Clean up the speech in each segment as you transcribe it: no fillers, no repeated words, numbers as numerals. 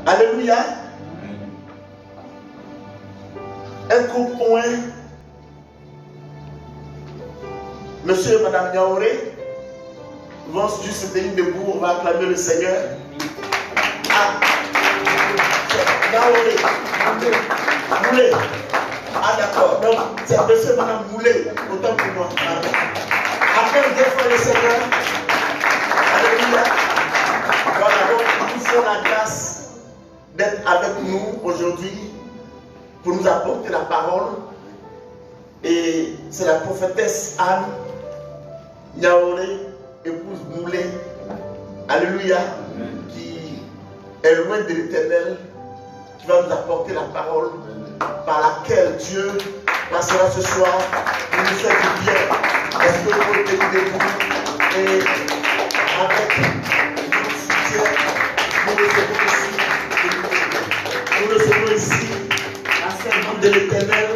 Alléluia. Un groupe point. Monsieur et Madame Yaoré vont juste se tenir debout, on va acclamer le Seigneur. Ah, Yaoré, Moulé. Ah d'accord, donc c'est monsieur et Madame Moulé, autant pour moi. Acclame deux fois le Seigneur. Alléluia. Voilà, donc nous nous faisons la grâce d'être avec nous aujourd'hui pour nous apporter la parole. Et c'est la prophétesse Anne Yaoré, épouse Moulé, alléluia, qui est loin de l'Éternel, qui va nous apporter la parole par laquelle Dieu passera ce soir pour nous faire du bien. Est-ce que vous pouvez tenir debout et avec notre soutien, nous recevons ici la servante de l'Éternel,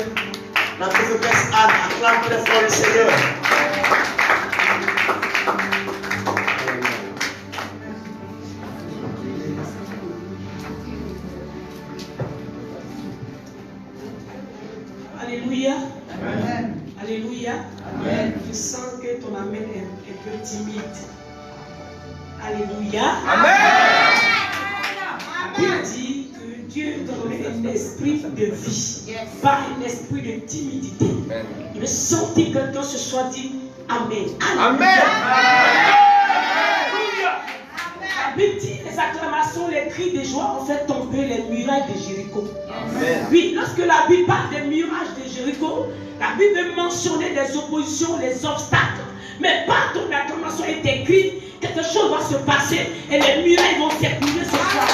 la prophétesse Anne. Acclame très fort le Seigneur. Alléluia. Amen. Alléluia. Amen. Je sens que ton amen est un peu timide. Alléluia. Amen. Il dit que Dieu donne un esprit de vie, pas un esprit de timidité. Il veut sentir quelqu'un ce soir dire Amen. Amen. La Bible dit les acclamations, les cris de joie ont fait tomber les murailles de Jéricho. Amen. Oui, lorsque la Bible parle des murages de Jéricho, la Bible veut mentionner les oppositions, les obstacles. Mais par ton acclamation est écrit, quelque chose va se passer et les murailles vont s'écrouler ce soir.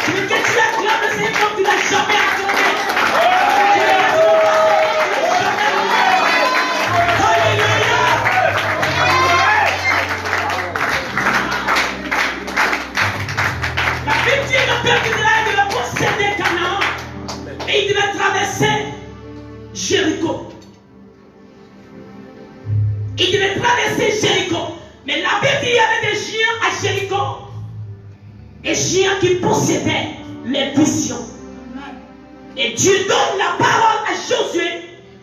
Je veux que tu acclames le Seigneur comme tu n'as jamais acclamé. Et il devait traverser Jéricho. Il devait traverser Jéricho. Mais la Bible dit qu'il y avait des géants à Jéricho. Des géants qui possédaient les visions. Et Dieu donne la parole à Josué.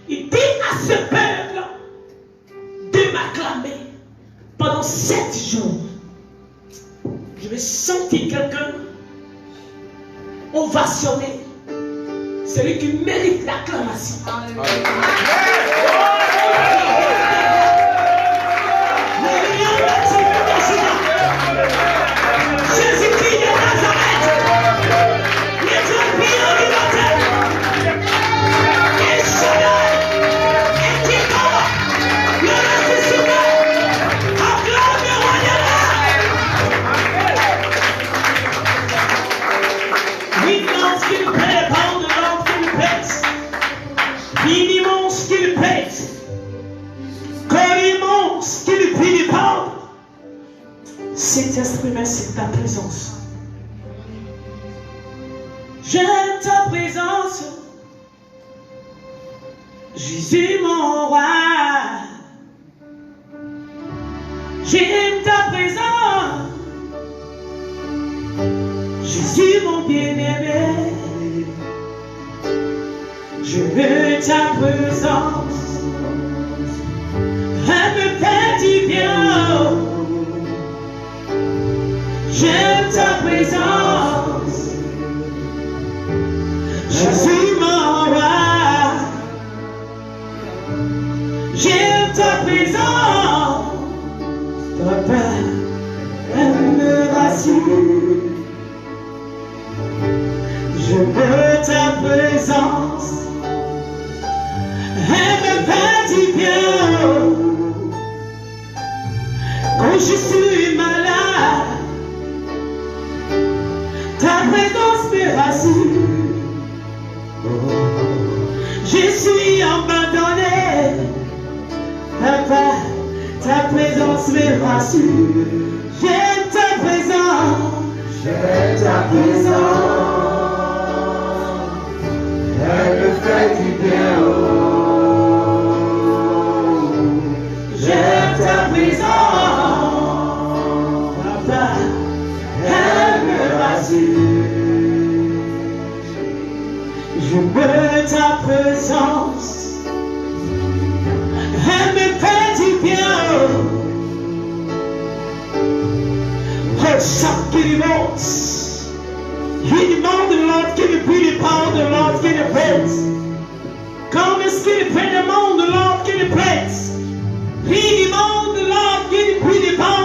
Il dit à ce peuple de m'acclamer pendant 7 jours. Je vais sentir quelqu'un ovationner. Celui qui mérite l'acclamation. Jésus-Christ de Nazareth, l'étoile brillante du matin, et Shaddai, et Jéhovah, le reste souverain, acclame le roi des rois. Oui, lorsqu'il prépare de l'homme qu'il pèse, l'immense qu'il pèse, comme l'immense qu'il vilipende, c'est exprimé sur ta présence. J'aime ta présence, Jésus mon roi. J'aime ta présence, Jésus mon bien-aimé. Je veux ta présence, elle me fait du bien. J'aime ta présence, Jésus mon roi. J'aime ta présence, Papa, elle me rassure. Je veux ta présence, elle me fait du bien. Quand je suis malade, ta présence me rassure. Je suis abandonné, Papa, ta présence me rassure. J'aime ta présence, j'aime ta présence. Elle me fait du bien. J'aime ta présence. assis. Je veux ta présence. Elle me fait du bien. Oh, chaque qui monte. Il demande de l'autre qui ne prie pas de l'autre qui ne prête. Comme est-ce qu'il demande de l'autre qui ne prête. Il demande de l'autre qui ne prie pas.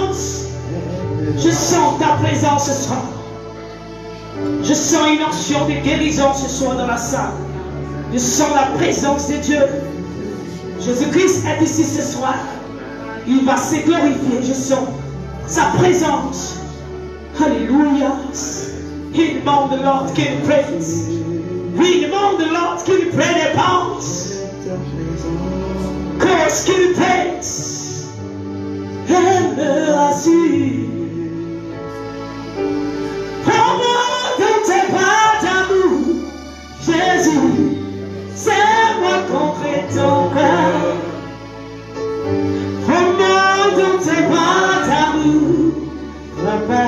Je sens ta présence ce soir. Je sens une action de guérison ce soir dans la salle. Je sens la présence de Dieu. Jésus-Christ est ici ce soir. Il va se glorifier. Je sens sa présence. Alléluia. Il demande de l'autre qu'il praise. Il demande de l'autre qu'il prenne des penses. Qu'est-ce qu'il praise? Elle me rassure. Prends-moi dans tes bras d'amour. Jésus, c'est moi contre ton cœur. Prends-moi dans tes bras d'amour. Papa,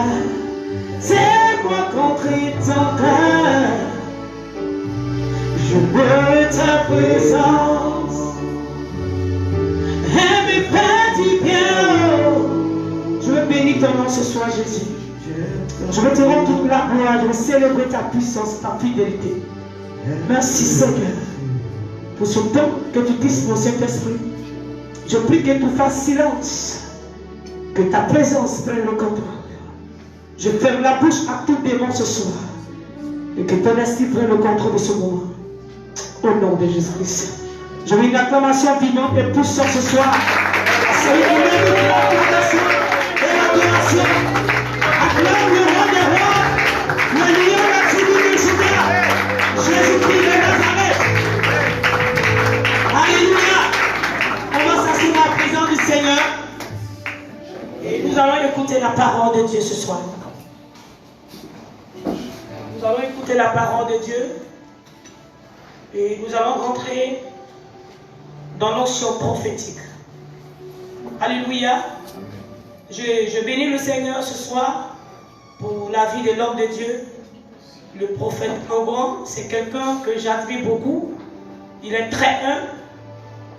c'est moi contre ton cœur. Je veux ta présence. Elle me fait du bien. Je veux bénir ton nom ce soir, Jésus. Je veux te rendre toute la gloire. Je veux célébrer ta puissance, ta fidélité. Merci Seigneur pour ce temps que tu disposes, mon Saint-Esprit. Je prie que tu fasses silence, que ta présence prenne le contrôle. Je ferme la bouche à tout démon ce soir et que ton esprit prenne le contrôle de ce moment. Au nom de Jésus-Christ. Je veux une acclamation vivante et puissante ce soir. C'est une acclamation et l'adoration. Acclame le roi des rois, le lion de la tribu de Juda, Jésus-Christ de Nazareth. Alléluia. On va s'asseoir à la présence du Seigneur. Et nous allons écouter la parole de Dieu ce soir. Nous allons écouter la parole de Dieu. Et nous allons rentrer dans l'onction prophétique. Alléluia. Je bénis le Seigneur ce soir pour la vie de l'homme de Dieu. Le prophète Aubrand, c'est quelqu'un que j'admire beaucoup. Il est très humble.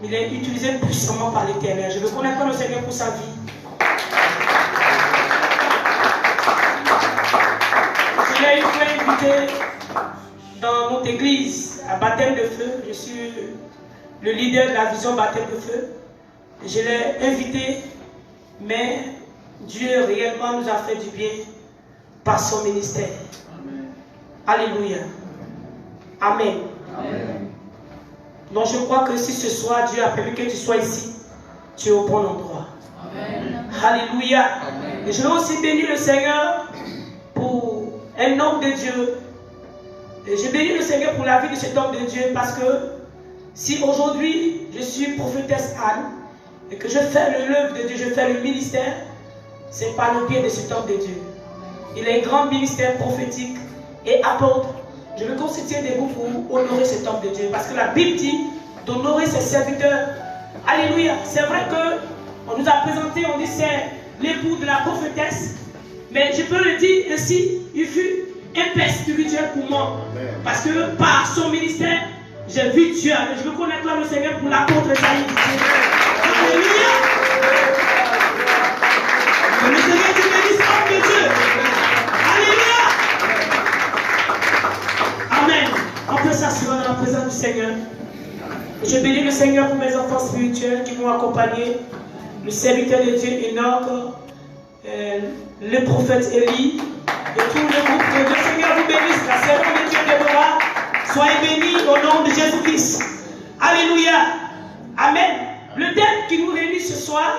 Il est utilisé puissamment par l'Éternel. Je veux connaître le Seigneur pour sa vie. Je l'ai une fois invité dans notre église à baptême de feu. Je suis le leader de la vision baptême de feu. Je l'ai invité, mais Dieu réellement nous a fait du bien par son ministère. Amen. Alléluia. Amen. Amen. Donc je crois que si ce soir Dieu a permis que tu sois ici, tu es au bon endroit. Amen. Alléluia. Amen. Et je veux aussi bénir le Seigneur pour un homme de Dieu. Et je bénis le Seigneur pour la vie de cet homme de Dieu parce que si aujourd'hui je suis prophétesse Anne et que je fais l'œuvre de Dieu, je fais le ministère, c'est par le biais de cet homme de Dieu. Il a un grand ministère prophétique et apôtre. Je me constitue debout pour honorer cet homme de Dieu parce que la Bible dit d'honorer ses serviteurs. Alléluia. C'est vrai qu'on nous a présenté, on dit c'est l'époux de la prophétesse, mais je peux le dire ainsi, il fut un père spirituel pour moi. Parce que par son ministère, j'ai vu Dieu. Je veux connaître le Seigneur pour l'apôtre Isaïe. Alléluia. Que le Seigneur te bénisse, homme de Dieu. Alléluia. Amen. On peut s'assurer dans la présence du Seigneur. Je bénis le Seigneur pour mes enfants spirituels qui m'ont accompagné. Le serviteur de Dieu Enoch, le prophète Élie. Et tout le groupe de Dieu, Seigneur vous bénisse, la servante de Dieu Déborah, soyez bénis au nom de Jésus-Christ. Alléluia. Amen. Le thème qui nous réunit ce soir,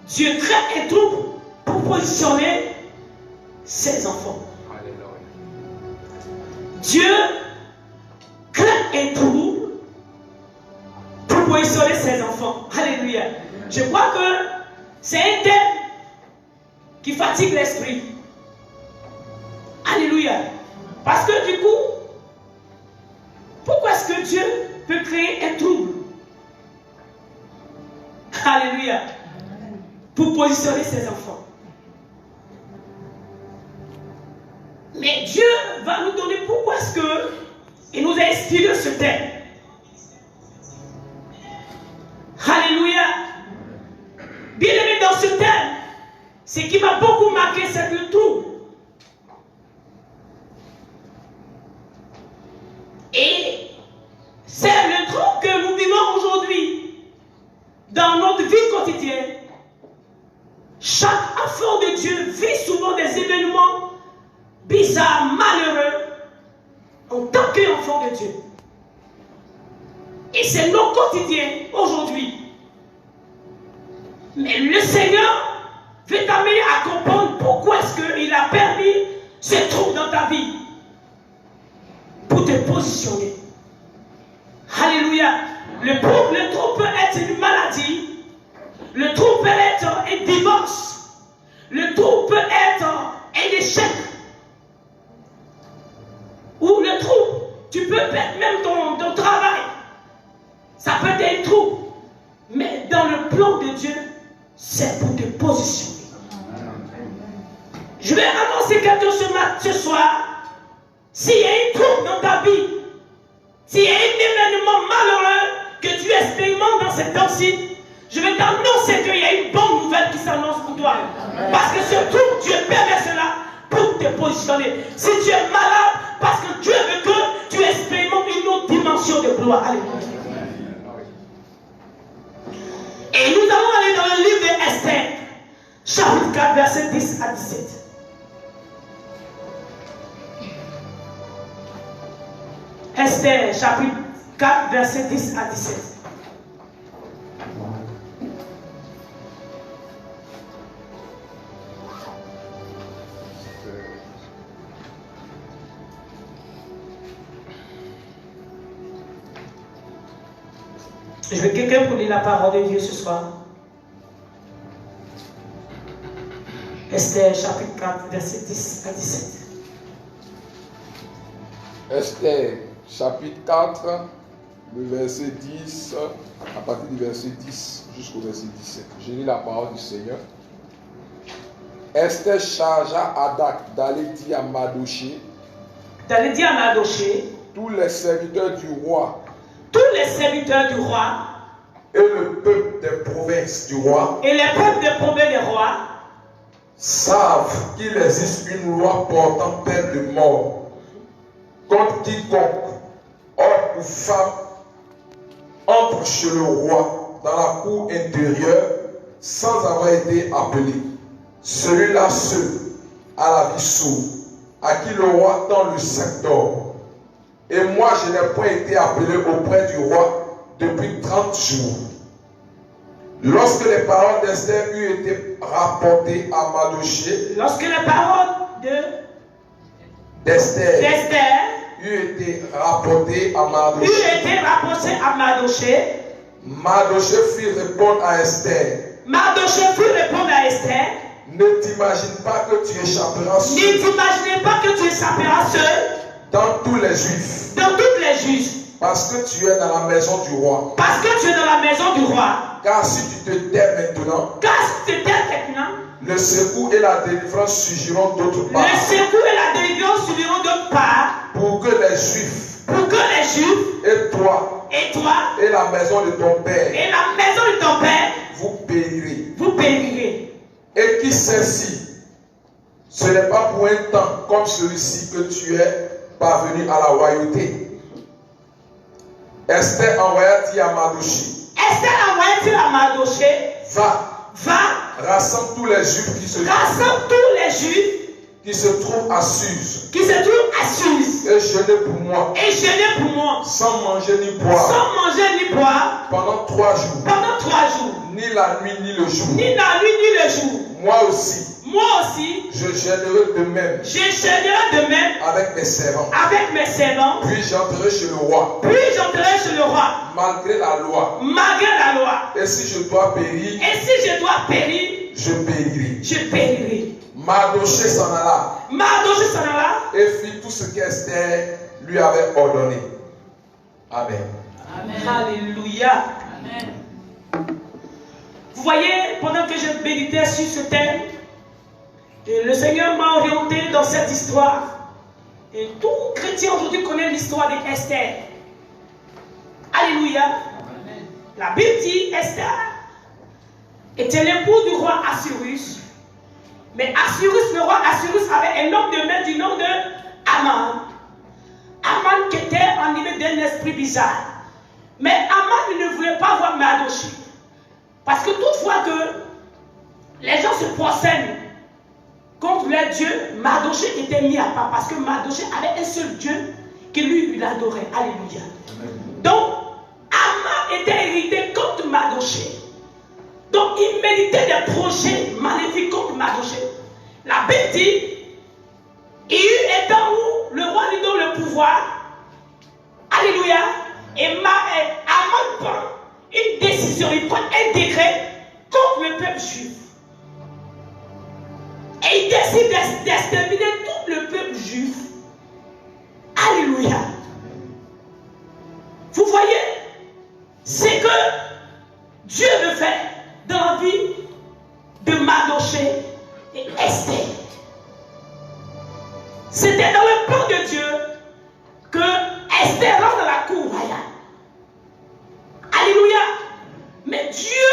Dieu crée un trouble pour positionner ses enfants. Dieu crée un trouble pour positionner ses enfants. Alléluia. Je crois que c'est un thème qui fatigue l'esprit. Alléluia. Parce que du coup, pourquoi est-ce que Dieu peut créer un trouble? Alléluia. Pour positionner ses enfants. Mais Dieu va nous donner pourquoi est-ce que il nous a inspiré ce thème. Alléluia. Bien aimé, dans ce thème, ce qui m'a beaucoup marqué, c'est le trouble. Et c'est le trouble que nous vivons aujourd'hui dans notre vie quotidienne. Chaque enfant de Dieu vit souvent des événements bizarres, malheureux, en tant qu'enfant de Dieu. Et c'est nos quotidiens aujourd'hui. Mais le Seigneur veut t'amener à comprendre pourquoi est-ce qu'il a permis ce trouble dans ta vie. Pour te positionner. Alléluia. Le trouble peut être une maladie. Le trouble peut être un divorce. Le trouble peut être un échec. Ou le trouble, tu peux perdre même ton travail. Ça peut être un trouble. Mais dans le plan de Dieu, c'est pour te positionner. Je vais annoncer quelque chose ce soir. S'il y a une trouble dans ta vie, s'il y a un événement malheureux que tu expérimentes dans cette temps-ci, je vais t'annoncer qu'il y a une bonne nouvelle qui s'annonce pour toi. Parce que ce trouble, Dieu permet cela pour te positionner. Si tu es malade, parce que Dieu veut que tu expérimentes une autre dimension de gloire. Alléluia. Et nous allons aller dans le livre d'Esther, chapitre 4, verset 10 à 17. Esther, chapitre 4, verset 10 à 17. Je veux quelqu'un pour lire la parole de Dieu ce soir. Esther, chapitre 4, verset 10 à 17. Esther, chapitre 4, le verset 10, à partir du verset 10 jusqu'au verset 17. Je lis la parole du Seigneur. Esther chargea Hadak d'aller dire à Mardochée, tous les serviteurs du roi, et le peuple des provinces du roi, savent qu'il existe une loi portant peine de mort contre quiconque, homme ou femme, entre chez le roi dans la cour intérieure sans avoir été appelé. Celui-là seul a la vie sauve, à qui le roi tend le sac d'or. Et moi, je n'ai point été appelé auprès du roi depuis 30 jours. Lorsque les paroles d'Esther eurent été rapportées à Mardochée, d'Esther eurent été rapportées à Mardochée, Mardochée fit répondre à Esther, ne t'imagine pas que tu échapperas seul dans tous les Juifs. Parce que tu es dans la maison du roi. Car si tu te tais maintenant, le secours et la délivrance surgiront d'autre part. Pour que les Juifs et toi et la maison de ton père, vous périrez. Et qui sait si ce n'est pas pour un temps comme celui-ci que tu es parvenu à la royauté. Esther envoya dire à Mardochée, va, rassemble tous les Juifs qui se trouvent à Suse, et jeûnez pour moi, sans manger ni boire, pendant 3 jours, ni la nuit ni le jour. Moi aussi, je jeûnerai de même avec mes servants. Puis j'entrerai chez le roi. Malgré la loi. Et si je dois périr, je périrai. Mardochée s'en alla et fit tout ce qu'Esther lui avait ordonné. Amen. Alléluia. Vous voyez, pendant que je méditais sur ce thème, le Seigneur m'a orienté dans cette histoire. Et tout chrétien aujourd'hui connaît l'histoire d'Esther. Alléluia. La Bible dit Esther était l'époux du roi Assyrus. Mais Assyrus, le roi Assyrus avait un homme de main du nom de Aman. Aman qui était animé d'un esprit bizarre. Mais Aman ne voulait pas voir Mardochée. Parce que toutefois que les gens se prosternent contre leur Dieu, Mardochée était mis à part. Parce que Mardochée avait un seul Dieu qui lui l'adorait. Alléluia. Donc, Aman était irrité contre Mardochée. Donc, il méritait des projets maléfiques contre Mardochée. La Bible dit, il y eut un temps où le roi lui donne le pouvoir. Alléluia. Et Aman prend une décision, il prend un décret contre le peuple juif. Et il décide d'exterminer tout le peuple juif. Alléluia. Vous voyez, c'est que Dieu veut faire dans la vie de Mardochée et Esther. C'était dans le plan de Dieu que Esther rentre dans la cour royale. Alléluia. Mais Dieu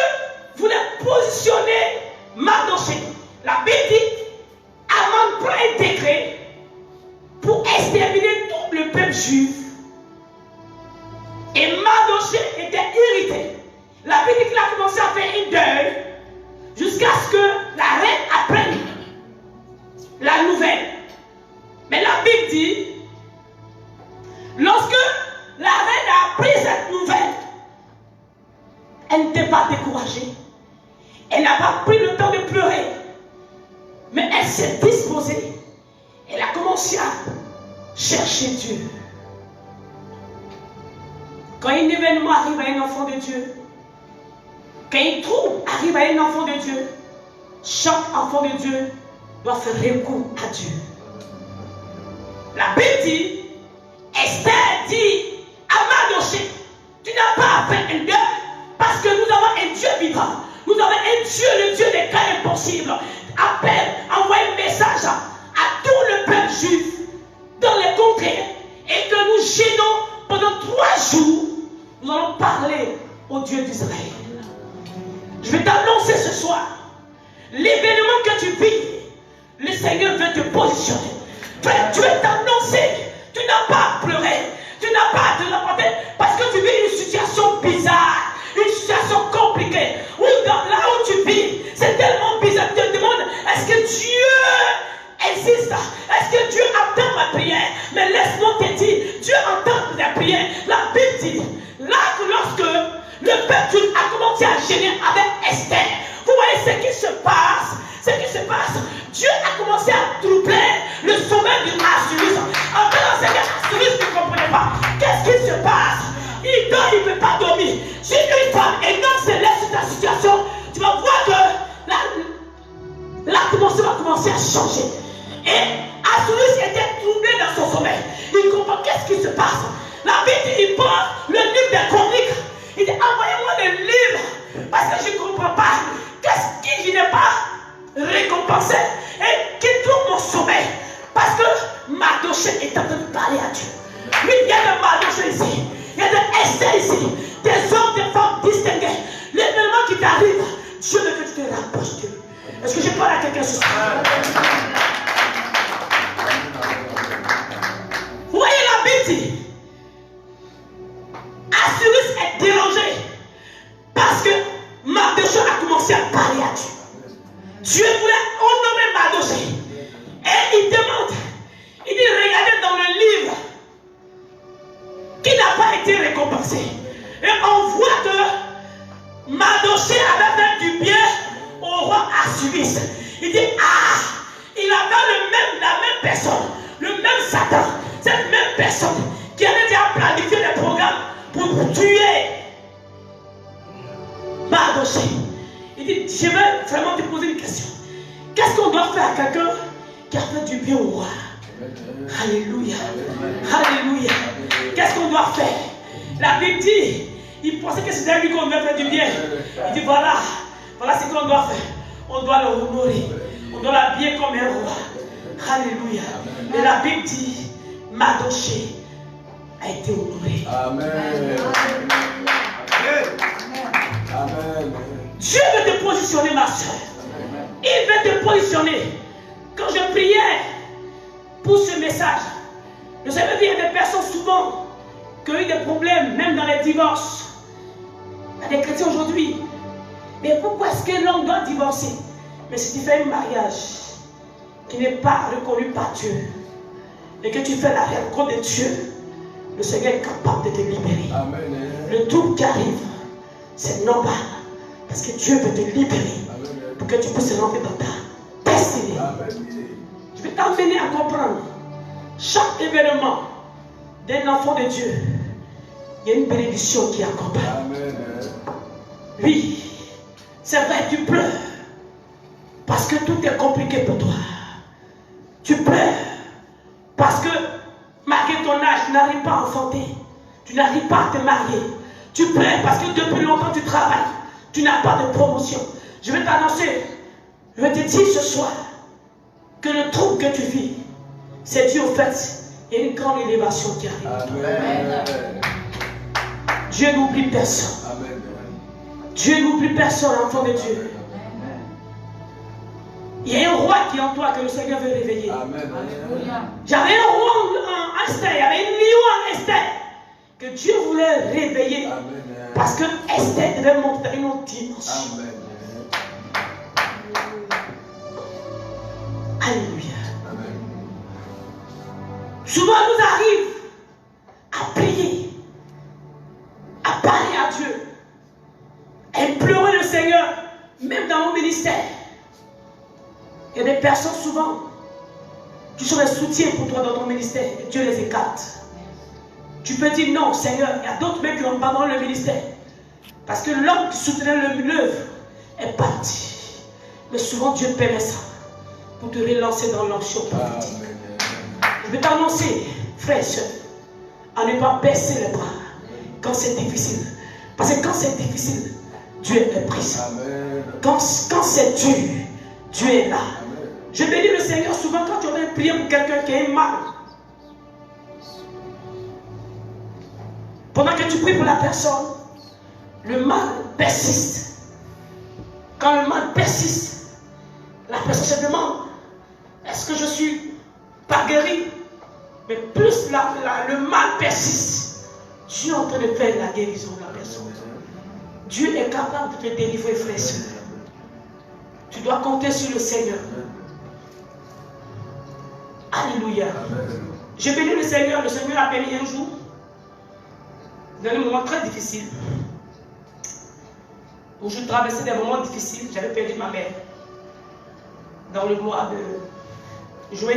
voulait positionner Mardochée. La Bible dit, Aman prend un décret pour exterminer tout le peuple juif. Et Mardochée était irrité. La Bible dit qu'il a commencé à faire une deuil jusqu'à ce que la reine apprenne la nouvelle. Mais la Bible dit, lorsque la reine a appris cette nouvelle, elle n'était pas découragée. Elle n'a pas pris le temps de pleurer. Mais elle s'est disposée. Elle a commencé à chercher Dieu. Quand un événement arrive à un enfant de Dieu, quand un trouble arrive à un enfant de Dieu, chaque enfant de Dieu doit faire recours à Dieu. La Bible dit, Esther dit à Mardochée, tu n'as pas à faire un deuil parce que nous avons un Dieu vivant. Nous avons un Dieu, le Dieu des cas impossibles. Appelle, envoie un message à tout le peuple juif dans les contrées et que nous gênons pendant 3 jours. Nous allons parler au Dieu d'Israël. Je vais t'annoncer ce soir l'événement que tu vis. Le Seigneur veut te positionner. Frère, tu veux t'annoncer. Tu n'as pas à pleurer. Tu n'as pas à te lamenter parce que tu vis une situation bizarre, une situation compliquée. Où là où tu vis, c'est tellement bizarre. Tu te demandes, est-ce que Dieu existe? Est-ce que Dieu entend ma prière? Mais laisse-moi te dire, Dieu entend ta prière. La Bible dit, là lorsque le peuple a commencé à gêner avec Esther, vous voyez ce qui se passe. Ce qui se passe, Dieu a commencé à troubler le sommeil du Assyrus. En fait, Seigneur, Assyrus ne comprenait pas. Qu'est-ce qui se passe? Il dort, il ne peut pas dormir. Si une femme et non se laisse sur ta situation, tu vas voir que l'atmosphère va commencer à changer. Et Assyrus était troublé dans son sommeil. Il comprend qu'est-ce qui se passe. La Bible dit, il prend le livre des chroniques. Il dit, envoyez-moi le livre. Parce que je ne comprends pas. Qu'est-ce qui n'est pas récompensé et qui trouve mon sommeil. Parce que Mardochée est en train de parler à Dieu. Lui, il y a de Mardochée ici. Il y a de Esther ici. Des hommes, des femmes distingués. L'événement qui t'arrive, Dieu veut que tu te rapproches de lui. Est-ce que je parle à quelqu'un ce soir? Vous voyez la Bible dit, Assyrus est dérangé parce que Mardochée a commencé à parler à Dieu. Dieu voulait honorer Mardochée. Et il demande, il dit, regardez dans le livre qui n'a pas été récompensé. Et on voit que Mardochée avait fait du bien au roi Assyrus. Il dit, il avait la même personne, le même Satan, cette même personne qui avait déjà planifié des programmes pour tuer Mardochée. Il dit, je vais vraiment te poser une question. Qu'est-ce qu'on doit faire à quelqu'un qui a fait du bien au roi? Alléluia. Alléluia. Qu'est-ce qu'on doit faire? La Bible dit, il pensait que c'était lui qu'on devait faire du bien. Il dit, voilà ce qu'on doit faire. On doit le honorer. On doit l'habiller comme un roi. Alléluia. Et la Bible dit, Mardochée a été honoré. Amen. Amen. Dieu veut te positionner, ma soeur. Il veut te positionner. Quand je priais pour ce message, je savais qu'il y a des personnes souvent qui ont eu des problèmes, même dans les divorces. Il y a des chrétiens aujourd'hui. Mais pourquoi est-ce que l'homme doit divorcer? Mais si tu fais un mariage qui n'est pas reconnu par Dieu et que tu fais la rencontre de Dieu, le Seigneur est capable de te libérer. Amen. Le trouble qui arrive, c'est normal. Parce que Dieu veut te libérer pour que tu puisses rentrer dans ta destinée. Je vais t'amener à comprendre. Chaque événement d'un enfant de Dieu, il y a une bénédiction qui accompagne. Amen. Oui, c'est vrai, tu pleures. Parce que tout est compliqué pour toi. Tu pleures. Parce que, malgré ton âge, tu n'arrives pas à enfanter. Tu n'arrives pas à te marier. Tu pleures parce que depuis longtemps tu travailles. Tu n'as pas de promotion. Je vais t'annoncer, je vais te dire ce soir que le trouble que tu vis, c'est dû au fait, il y a une grande élévation qui arrive. Amen. Dieu n'oublie personne. Amen. Dieu n'oublie personne, enfant de Dieu. Il y a un roi qui est en toi que le Seigneur veut réveiller. Amen. J'avais un roi en Esther, il y avait une lion en Esther que Dieu voulait réveiller. Amen. Parce que Esther devait monter dans une autre dimension. Amen. Alléluia. Amen. Souvent il nous arrive à prier, à parler à Dieu, à implorer le Seigneur, même dans nos ministères. Il y a des personnes souvent qui sont des soutiens pour toi dans ton ministère et Dieu les écarte. Tu peux dire non, Seigneur. Il y a d'autres mecs qui n'ont pas dans le ministère. Parce que l'homme qui soutenait l'œuvre est parti. Mais souvent Dieu permet ça pour te relancer dans l'onction prophétique. Je vais t'annoncer, frère et soeur, à ne pas baisser les bras quand c'est difficile. Parce que quand c'est difficile, Dieu est présent. Quand c'est dur, Dieu est là. Je bénis le Seigneur souvent quand tu vas prier pour quelqu'un qui a mal. Pendant que tu pries pour la personne, le mal persiste. Quand le mal persiste, la personne se demande, est-ce que je suis pas guéri? Mais plus le mal persiste, Dieu est en train de faire la guérison de la personne. Dieu est capable de te délivrer, frère et soeur. Tu dois compter sur le Seigneur. Alléluia. Je bénis le Seigneur a béni un jour. Dans un moment très difficile, où je traversais des moments difficiles, j'avais perdu ma mère dans le mois de juin.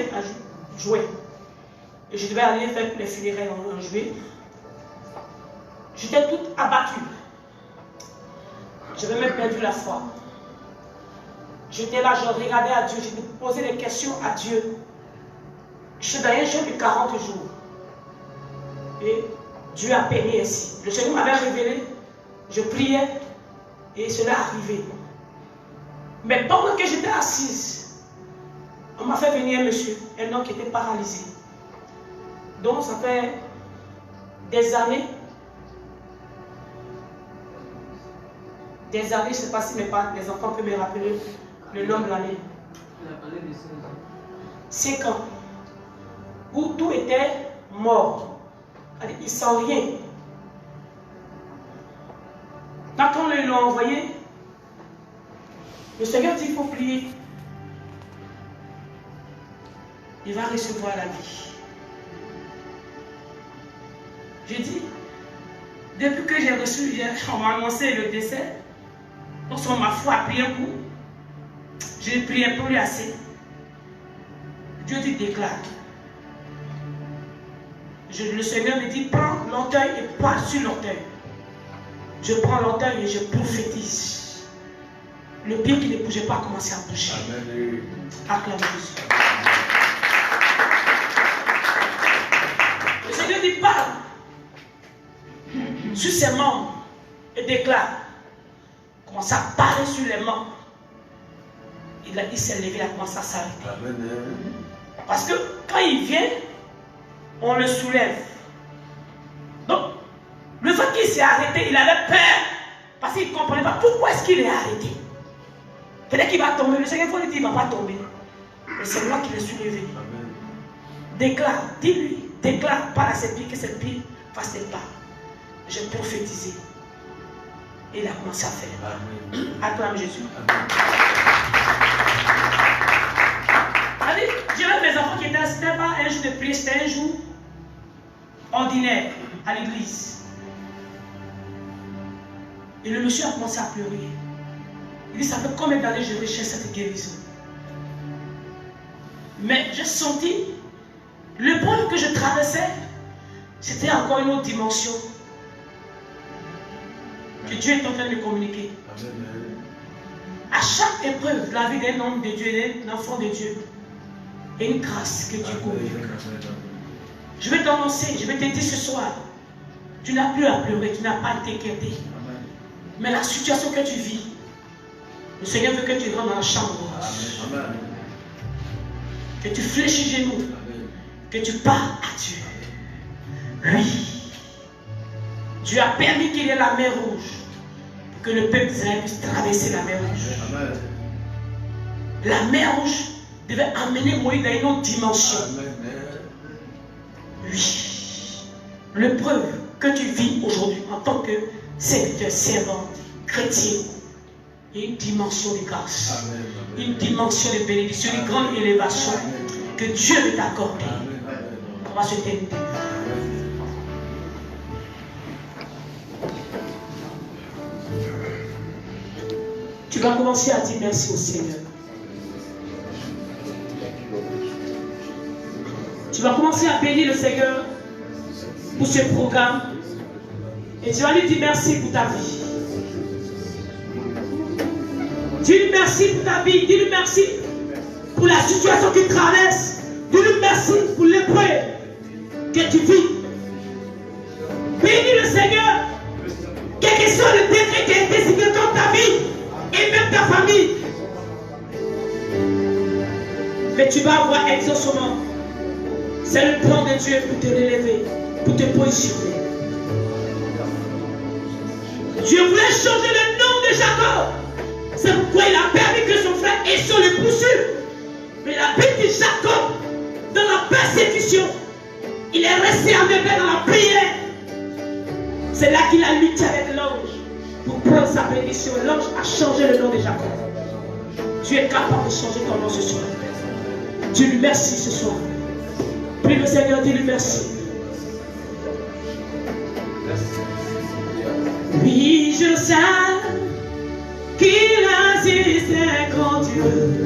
Et je devais aller faire les funérailles en juillet. J'étais toute abattue. J'avais même perdu la foi. J'étais là, je regardais à Dieu, je posais des questions à Dieu. Je suis dans un jeûne de 40 jours. Et Dieu a permis ainsi. Le Seigneur m'avait révélé, je priais et cela arrivait. Mais pendant que j'étais assise, on m'a fait venir un monsieur, un homme qui était paralysé. Donc ça fait des années, je ne sais pas si les enfants peuvent me rappeler le nom de l'année. Il a parlé de 5 ans. 5 ans. Où tout était mort. Il sent rien. Quand on l'a envoyé, le Seigneur dit qu'il faut prier. Il va recevoir la vie. J'ai dit, depuis que j'ai reçu, on m'a annoncé le décès, donc sur ma foi a pris un coup. J'ai prié pour lui assez. Dieu dit déclare. Le Seigneur me dit prends l'orteil et pas sur l'orteil. Je prends l'orteil et je prophétise. Le pied qui ne bougeait pas a commencé à bouger. Amen. Acclame Jésus. Le Seigneur dit parle sur ses membres et déclare. Commence à parler sur les membres. Il s'est levé, il a commencé à s'arrêter. Parce que quand il vient, on le soulève. Donc, le fait qu'il s'est arrêté, il avait peur. Parce qu'il ne comprenait pas pourquoi est-ce qu'il est arrêté. Peut-être qu'il va tomber. Le Seigneur lui dit, il ne va pas tomber. Mais c'est moi qui l'ai soulevé. Déclare, dis-lui, déclare par cette pierre que cette pierre fasse des pas. J'ai prophétisé. Et il a commencé à faire. Acclame Jésus. Allez, j'avais mes enfants qui étaient, c'était pas un jour de prière, c'était un jour ordinaire à l'église. Et le monsieur a commencé à pleurer. Il dit, ça fait combien d'années que je recherche cette guérison? Mais j'ai senti, le point que je traversais, c'était encore une autre dimension. Que Dieu est en train de communiquer. À chaque épreuve de la vie d'un homme de Dieu, d'un enfant de Dieu, il y a une grâce que Dieu communique. Je vais t'annoncer, je vais te dire ce soir, tu n'as plus à pleurer, tu n'as pas été inquiété. Mais la situation que tu vis, le Seigneur veut que tu rentres dans la chambre. Que tu fléchis genoux. Que tu parles à Dieu. Oui. Dieu a permis qu'il y ait la mer rouge. Pour que le peuple d'Israël puisse traverser la mer rouge. La mer rouge devait amener Moïse dans une autre dimension. Oui. L'épreuve que tu vis aujourd'hui en tant que serviteur, servante, chrétien, il y a une dimension de grâce, une dimension de bénédiction, une grande élévation que Dieu veut t'accorder. On va se terminer. Tu vas commencer à dire merci au Seigneur. Tu vas commencer à bénir le Seigneur pour ce programme. Et tu vas lui dire merci pour ta vie. Dis-lui merci pour ta vie. Dis-lui merci pour la situation que tu traverses. Dis-lui merci pour l'épreuve que tu vis. Bénis le Seigneur. Quel que soit le décret qui a été signé dans ta vie et même ta famille. Mais tu vas avoir exaucement. C'est le plan de Dieu pour te relever, pour te positionner. Dieu voulait changer le nom de Jacob. C'est pourquoi il a permis que son frère Esau le poursuive. Mais il a béni Jacob dans la persécution. Il est resté en bébé dans la prière. C'est là qu'il a lutté avec l'ange pour prendre sa bénédiction. L'ange a changé le nom de Jacob. Dieu est capable de changer ton nom ce soir. Dis-lui merci ce soir. Prie le Seigneur, dis-lui merci. Oui, je sais qu'il existe un grand Dieu.